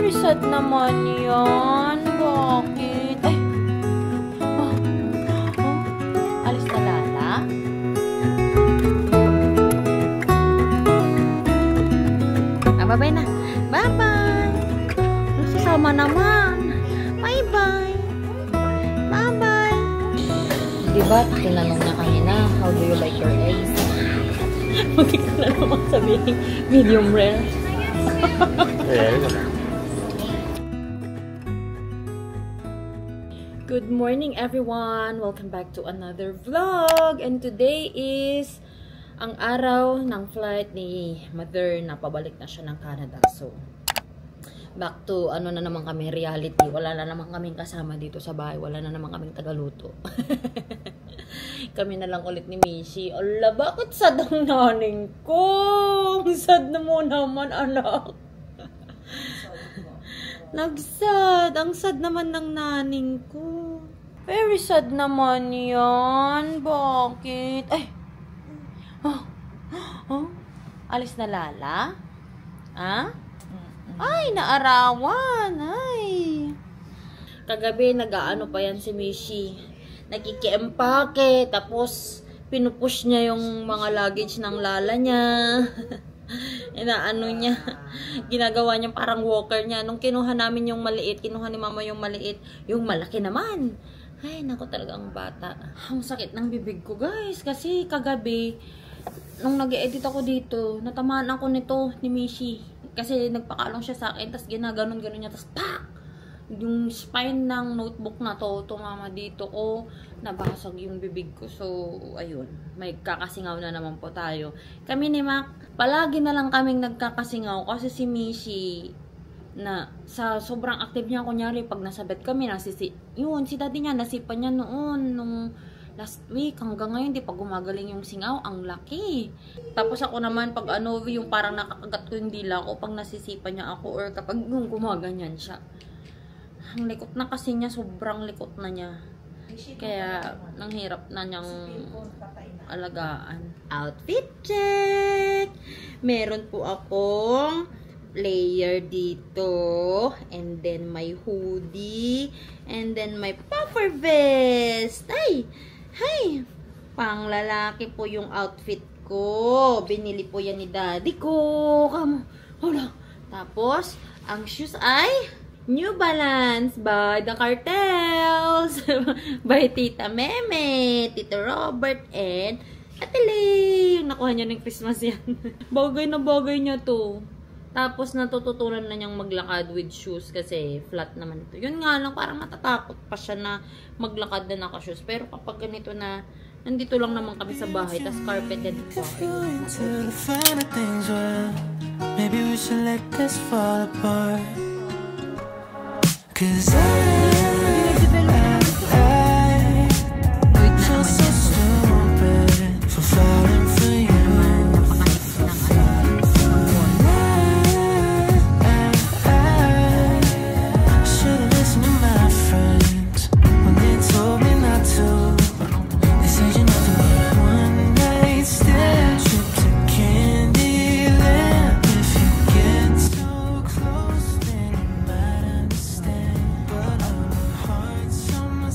Very sad naman yan. Bakit? Ay! Alis na Lala? Bye-bye na. Bye-bye! Sasama naman. Bye-bye! Bye-bye! Diba, tinanong na kanina, how do you like your eggs? Hindi ko na naman sabihin, medium rare. Good morning everyone! Welcome back to another vlog! And today is ang araw ng flight ni Mother na pabalik na siya ng Canada. So, back to ano na naman kami, reality. Wala na naman kaming kasama dito sa bahay. Wala na naman kaming tagaluto. Kami na lang ulit ni Mishi. Ala, bakit sad ang naning ko? Sad na mo naman, anak. Nagsad. Ang sad naman ng naning ko. Very sad naman yan. Bakit? Ay! Alis na Lala? Ha? Ay, naarawan. Ay. Kagabi, nag-aano pa yan si Mishi. Nakikiempake. Tapos, pinupush niya yung mga luggage ng Lala niya. Inaano niya. Ginagawa niya parang walker niya. Nung kinuha namin yung maliit, kinuha ni Mama yung maliit, yung malaki naman. Ay, naku talaga ang bata. Ang sakit ng bibig ko, guys. Kasi kagabi, nung nag-edit ako dito, natamaan ako nito ni Mishi. Kasi nagpakalong siya sa akin, tapos ginaganon-ganon niya, tapos pak! Yung spine ng notebook na to, tumama dito ko, nabasag yung bibig ko. So, ayun, may kakasingaw na naman po tayo. Kami ni Mac, palagi na lang kaming nagkakasingaw kasi si Mishi, na sa sobrang active niya, kunyari, pag nasa bed kami, yun, si daddy niya, nasipan niya noon, nung last week, hanggang ngayon, di pa gumagaling yung singaw, ang laki. Tapos ako naman, pag ano, yung parang nakakagat ko yung dila ko, pag nasisipan niya ako, or kapag yung gumaganyan siya. Ang likot na kasi niya, sobrang likot na niya. Kaya, nang hirap na niyang alagaan. Outfit check! Meron po akong layer dito, and then may hoodie, and then may puffer vest. Ay! Hay! Pang lalaki po yung outfit ko. Binili po yan ni daddy ko. Hala! Tapos, ang shoes ay New Balance by The Cartels. By Tita Meme, Tito Robert, and Ate Lay. Nakuha niya ng Christmas yan. Bagay na bagay niya to. Tapos natututunan na niyang maglakad with shoes kasi flat naman ito. Yun nga lang, parang natatakot pa siya na maglakad na naka-shoes. Pero kapag ganito na, nandito lang naman kami sa bahay, tas carpeted po. Maybe we should let this fall apart. 'Cause I feel so stupid for falling for you.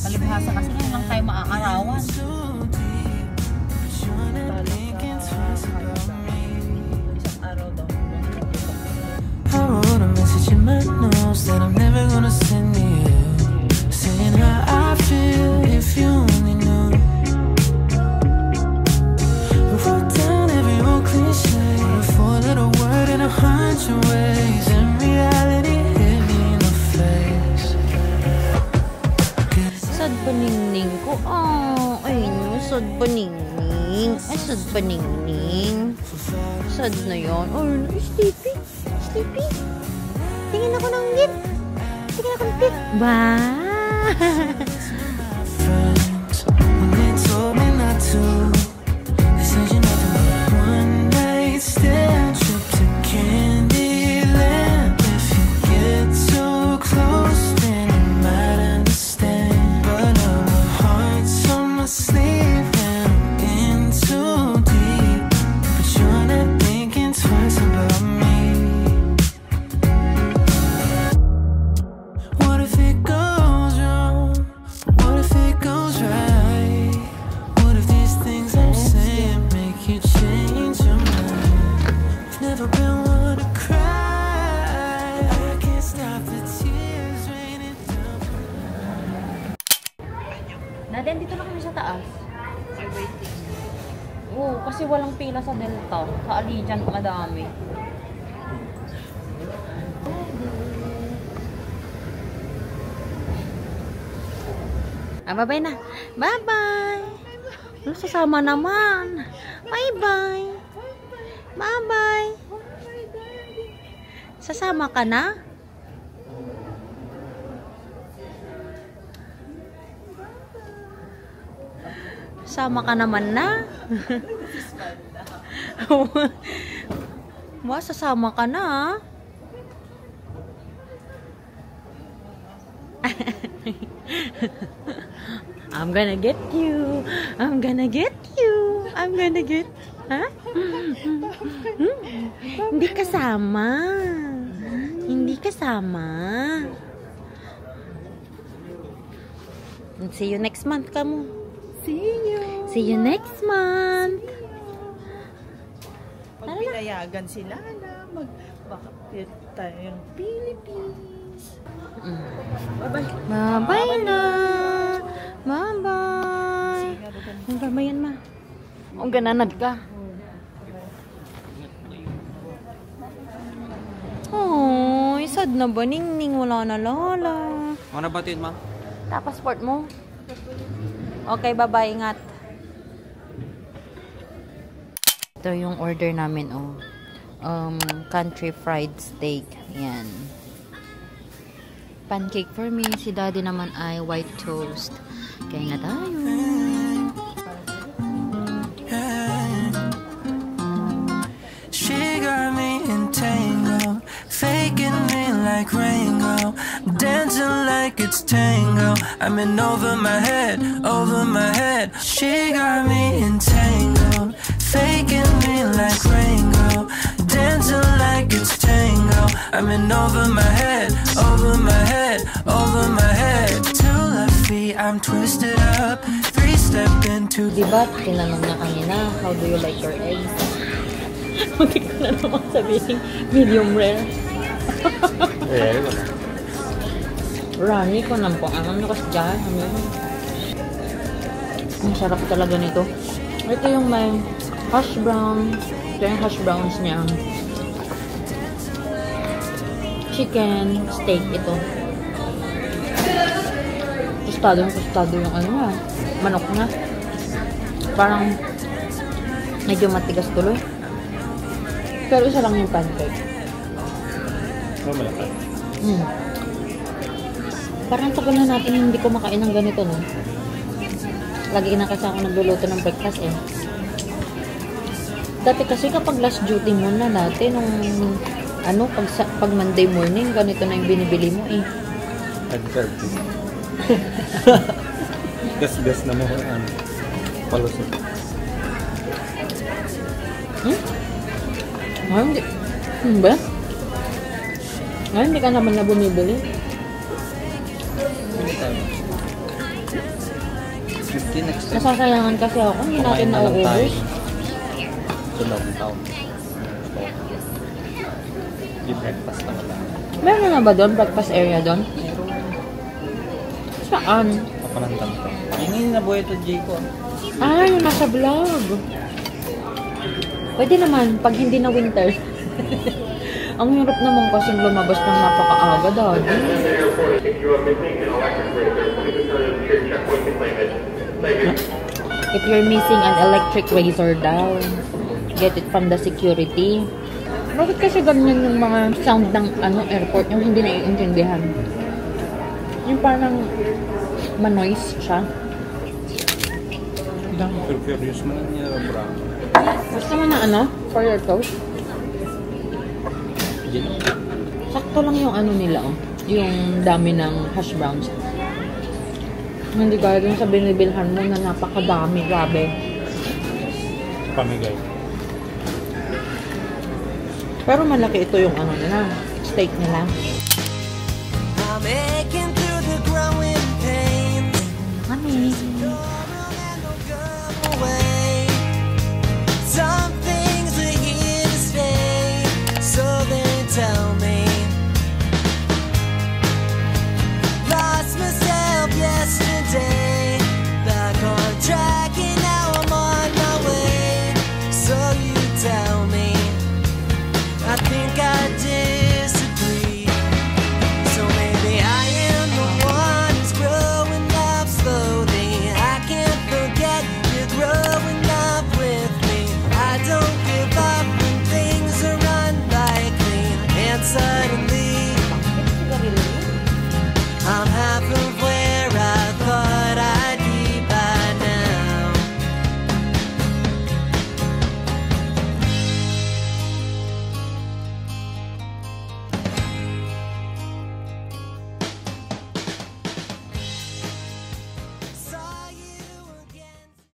Palibhasa kasi ngayon lang tayo maaarawan. Isang araw daw. I wrote a message in my notes that I'm never gonna send to you, saying how I feel if you only knew. We wrote down every old cliche, a four-letter word in 100 ways, and reality hit me in the face. Sad paningning ko. Oh, ayun yung sad paningning. Ay, sad paningning. Sad na yun. Oh, sleepy. Sleepy. Tingin ako ng git. Tingin ako ng pit. Ba? Natin, dito na kami sa taas. Oo, kasi walang pila sa Delta. Sa Allegiant, madami. Bye-bye na. Bye-bye. Sasama naman. Bye-bye. Bye-bye. Sasama ka na? Sama ka naman na. Sasama ka na. I'm gonna get you. I'm gonna get you. I'm gonna get. Ha? Hindi kasama. Hindi kasama. See you next month, kamu. See you. See you next month. Pag pinayagan sila na magbakit tayo ng Philippines. Bye-bye. Bye-bye na. Bye-bye. Ang bye-bye yan, ma. Ang gananad ka. Oh, sad na ba? Ning-ning, wala na lola. Ano ba ito, ma? Passport mo. Okay, bye-bye. Ingat. Ito yung order namin, oh. Country fried steak. Yan. Pancake for me. Si daddy naman ay white toast. Kaya nga tayo. She got me entangled, faking me like Rango, dancing like it's tango. I'm in over my head, over my head. She got me entangled, faking me like Rango, dancing like it's tango. I'm in over my head, over my head, over my head. Two left feet, I'm twisted up, three-step into. Diba, tinanong na kanina, how do you like your eggs? Muntik ko na naman sabihin, medium rare. Rani ko lang po. Ano kasi dyan? Ang sarap talaga nito. Ito yung may hash brown. Ito yung hash browns niya. Chicken, steak ito. Tostado yung ano nga. Manok na. Parang medyo matigas tuloy. Pero isa lang yung pancake. Oh, malaki. Parang tagal na natin hindi ko makain ng ganito, no? Lagi na kasi ako nagluluto ng breakfast, eh. Dati kasi kapag last duty mo na dati, nung, ano, pag Monday morning, ganito na yung binibili mo, eh. Nag-service. Gas-gas na mo. Palusot. Hindi. Ba? Hindi ka naman na bumibili. Nasasayangan kasi ako. Hindi natin nauubos. Sunod taon. Di breakfast na wala. Meron na ba doon? Breakfast area doon? Saan? Papanantan ko. Yung nabuhay ito, Jayco. Ah, yung nasa vlog. Pwede naman, pag hindi na winter. Ang hirap naman kasi lumabas ng napakaaga, daddy. If you're missing an electric razor daw, get it from the security. Bakit kasi ganyan yung mga sound ng airport, yung hindi naiintindihan? Yung parang manoise siya. Curious mo na niya, bro. Gusto mo na for your toast? Sakto lang yung nila, oh. Yung dami ng hash browns. Hindi kaya dun sa binibilhan mo na napakadami, grabe. Pamigay. Pero malaki ito yung nila, steak nila.